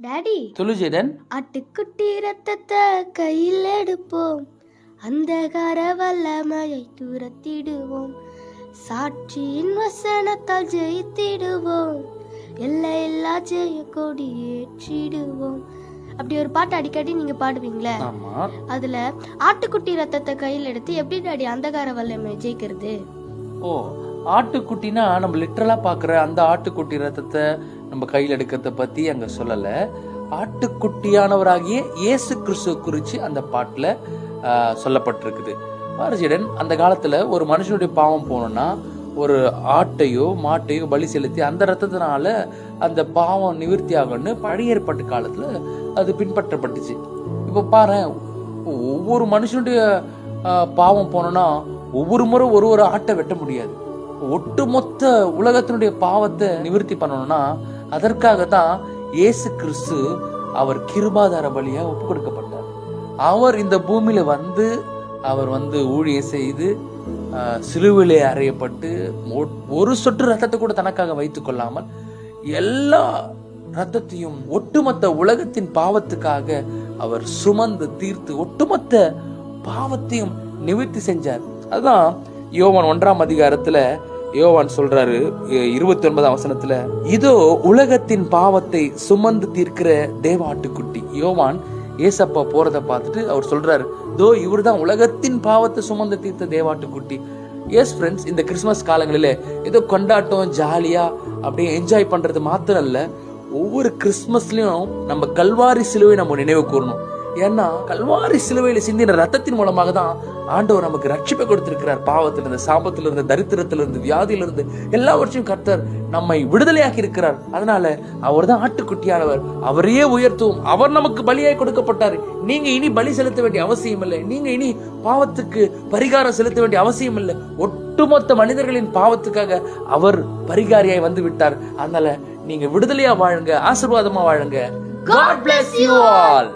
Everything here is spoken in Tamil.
டாடி சொல்லு ஜெயடன். ஆட்டுக்குட்டி ரத்தத்தை கையில் எடுப்போம், அந்தகார வல்லமையை துரத்திடுவோம், சாட்சியின் வசனத்தால் ஜெயித்திடுவோம், எல்லையில்லா ஜெய கொடி ஏற்றிடுவோம். அப்படி ஒரு பாட்டு அடிக்கடி நீங்க பாடுவீங்களே, ஆமா. அதுல ஆட்டுக்குட்டி ரத்தத்தை கையில் எடுத்து எப்படி டாடி அந்தகார வல்லமையை ஜெயிக்கிறது? ஓ, ஆட்டுக்குட்டினா நம்ம லிட்டரலா பாக்குற அந்த ஆட்டுக்குட்டி ரத்தத்தை நம்ம கையில் எடுக்கிறத பத்தி அங்க சொல்லல. ஆட்டுக்குட்டியானவராகிய இயேசு கிறிஸ்துவ குறிச்சு அந்த பாட்டுல சொல்லப்பட்டிருக்குது. பாரஜிடன், அந்த காலத்துல ஒரு மனுஷனுடைய பாவம் போனோம்னா ஒரு ஆட்டையோ மாட்டையோ பலி செலுத்தி அந்த ரத்தத்தினால அந்த பாவம் நிவர்த்தி ஆகும்னு பழைய ஏற்பாட்டு காலத்துல அது பின்பற்றப்பட்டுச்சு. இப்ப பாரு, ஒவ்வொரு மனுஷனுடைய பாவம் போனோம்னா ஒவ்வொரு முறை ஒரு ஆட்டை வெட்ட முடியாது. ஒட்டுமொத்த உலகத்தினுடைய பாவத்தை நிவர்த்தி பண்ணணும்னா அதற்காக தான் இயேசு கிறிஸ்து அவர் கிருபாதார பலியா ஒப்பு கொடுக்கப்பட்டார். அவர் இந்த பூமியில வந்து அவர் ஊழியம் செய்து சிலுவிலே அறையப்பட்டு ஒரு சொட்டு ரத்தத்தை கூட தனக்காக வைத்துக் கொள்ளாமல் எல்லா ரத்தத்தையும் ஒட்டுமொத்த உலகத்தின் பாவத்துக்காக அவர் சுமந்து தீர்த்து ஒட்டுமொத்த பாவத்தையும் நிவர்த்தி செஞ்சார். அதுதான் யோவான் 1ஆம் அதிகாரத்துல யோவான் சொல்றாரு 29ஆம் வசனத்துல, இதோ உலகத்தின் பாவத்தை சுமந்து தீர்க்கிற தேவாட்டுக்குட்டி. யோவான் ஏசப்பா போறத பார்த்துட்டு அவர் சொல்றாரு, இதோ இவர் தான் உலகத்தின் பாவத்தை சுமந்து தீர்த்த தேவாட்டுக்குட்டி. எஸ் ஃப்ரெண்ட்ஸ், இந்த கிறிஸ்துமஸ் காலங்களில ஏதோ கொண்டாட்டம் ஜாலியா அப்படியே என்ஜாய் பண்றது மாத்திரம் இல்ல, ஒவ்வொரு கிறிஸ்துமஸ்லயும் நம்ம கல்வாரி சிலுவை நம்ம நினைவு கூறணும். ஏன்னா கல்வாரி சிலுவையில சிந்தின ரத்தத்தின் மூலமாக தான் ஆண்டவர் நமக்கு ரட்சிப்பை கொடுத்திருக்கிறார். பாவத்திலிருந்து, சாபத்திலிருந்து, தரித்திரத்திலிருந்து, வியாதியிலிருந்து எல்லாவற்றையும் கர்த்தர் நம்மை விடுதலையாக்கி இருக்கிறார். அதனால அவர் தான் ஆட்டுக்குட்டியானவர். அவரையே உயர்த்துவோம். அவர் நமக்கு பலியாய் கொடுக்கப்பட்டார். நீங்க இனி பலி செலுத்த வேண்டிய அவசியம் இல்லை. நீங்க இனி பாவத்துக்கு பரிகாரம் செலுத்த வேண்டிய அவசியம் இல்லை. ஒட்டுமொத்த மனிதர்களின் பாவத்துக்காக அவர் பரிகாரியாய் வந்து விட்டார். அதனால நீங்க விடுதலையா வாழுங்க, ஆசீர்வாதமா வாழுங்க. God bless you all.